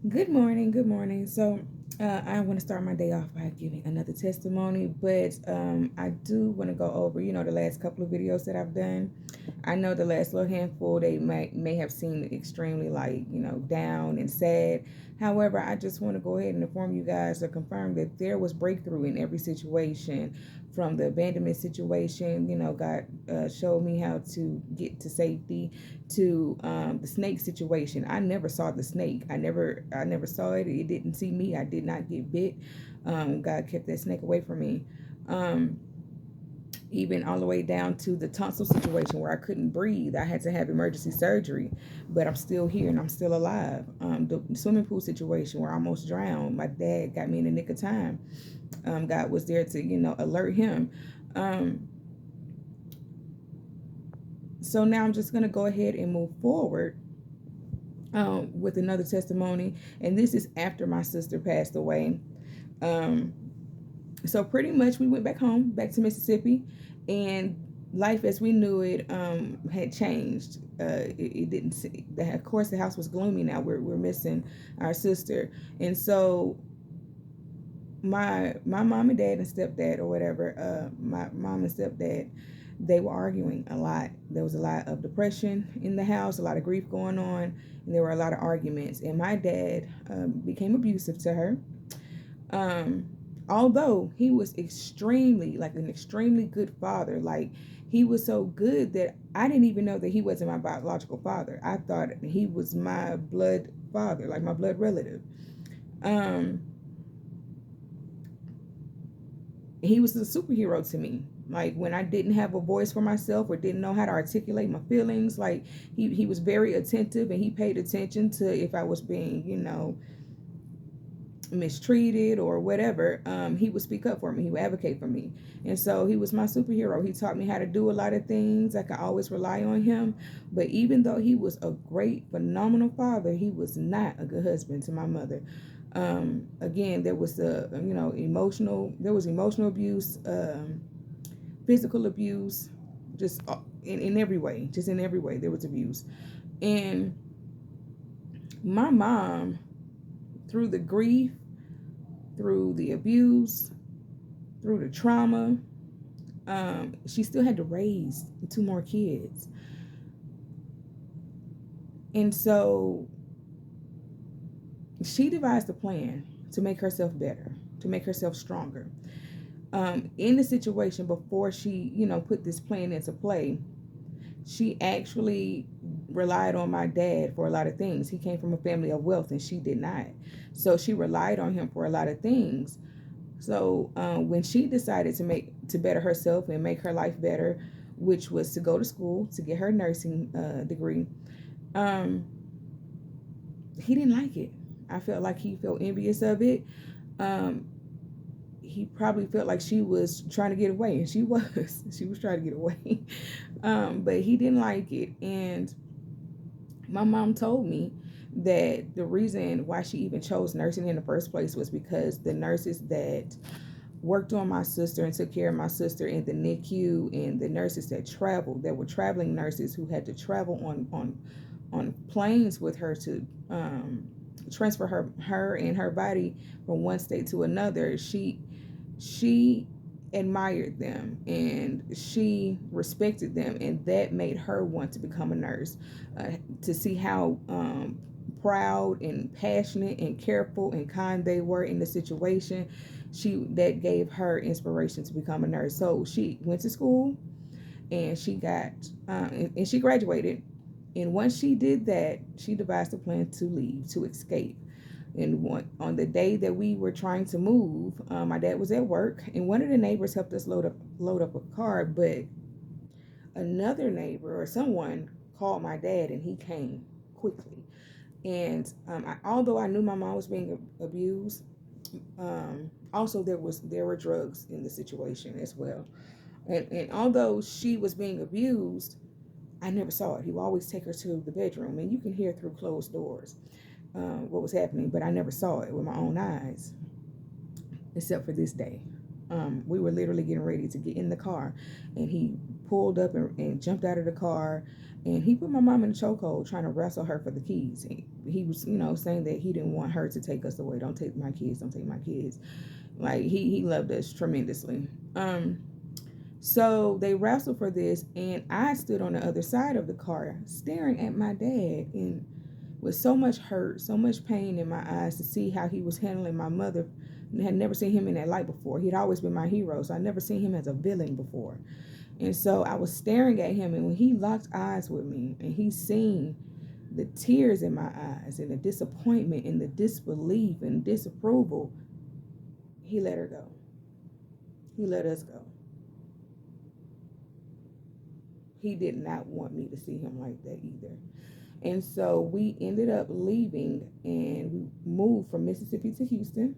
Good morning. Good morning. I want to start my day off by giving another testimony, but I do want to go over, the last couple of videos that I've done. I know the last little handful they may have seemed extremely down and sad. However, I just want to go ahead and inform you guys or confirm that there was breakthrough in every situation. From the abandonment situation, God showed me how to get to safety. To the snake situation, I never saw the snake. I never saw it. It didn't see me. I did not get bit. God kept that snake away from me. Um, Even all the way down to the tonsil situation where I couldn't breathe. I had to have emergency surgery, but I'm still here and I'm still alive. The swimming pool situation where I almost drowned. My dad got me in the nick of time. God was there to, alert him. Um, so now I'm just going to go ahead and move forward with another testimony. And this is after my sister passed away. Um, so pretty much we went back home, back to Mississippi, and life as we knew it had changed. It didn't see, of course the house was gloomy now. We're missing our sister. And so my mom and dad and stepdad or whatever, my mom and stepdad, they were arguing a lot. There was a lot of depression in the house, a lot of grief going on, and there were a lot of arguments. And my dad became abusive to her. Um, Although he was an extremely good father, like he was so good that I didn't even know that he wasn't my biological father. I thought he was my blood father, like my blood relative. Um, he was a superhero to me. Like when I didn't have a voice for myself or didn't know how to articulate my feelings, like he was very attentive and he paid attention to if I was being, mistreated or whatever. He would speak up for me. He would advocate for me. And so he was my superhero. He taught me how to do a lot of things. I could always rely on him. But even though he was a great, phenomenal father, he was not a good husband to my mother. Again, there was emotional abuse, physical abuse, just in every way, just in every way there was abuse. And my mom, through the grief, through the abuse, through the trauma, she still had to raise two more kids. And so she devised a plan to make herself better, to make herself stronger. In the situation before she, put this plan into play, she actually relied on my dad for a lot of things. He came from a family of wealth and she did not. So she relied on him for a lot of things. So when she decided to better herself and make her life better, which was to go to school to get her nursing degree, um, he didn't like it. I felt like he felt envious of it. Um, he probably felt like she was trying to get away, and she was. She was trying to get away, but he didn't like it. And my mom told me that the reason why she even chose nursing in the first place was because the nurses that worked on my sister and took care of my sister in the NICU, and the nurses that traveled, that were traveling nurses who had to travel on planes with her to transfer her and her body from one state to another. She admired them and she respected them, and that made her want to become a nurse, to see how proud and passionate and careful and kind they were in the situation. That gave her inspiration to become a nurse. So she went to school and she got and she graduated. And once she did that, she devised a plan to leave, to escape. And on the day that we were trying to move, my dad was at work, and one of the neighbors helped us load up a car. But another neighbor or someone called my dad, and he came quickly. And although I knew my mom was being abused, also there were drugs in the situation as well. And although she was being abused, I never saw it. He would always take her to the bedroom, and you can hear through closed doors what was happening, but I never saw it with my own eyes, except for this day. We were literally getting ready to get in the car, and he pulled up and jumped out of the car, and he put my mom in a chokehold trying to wrestle her for the keys. He was, saying that he didn't want her to take us away. Don't take my kids. Don't take my kids. Like he loved us tremendously. So they wrestled for this, and I stood on the other side of the car staring at my dad, and with so much hurt, so much pain in my eyes to see how he was handling my mother. I had never seen him in that light before. He'd always been my hero, so I'd never seen him as a villain before. And so I was staring at him, and when he locked eyes with me and he seen the tears in my eyes and the disappointment and the disbelief and disapproval, he let her go. He let us go. He did not want me to see him like that either. And so we ended up leaving, and we moved from Mississippi to Houston.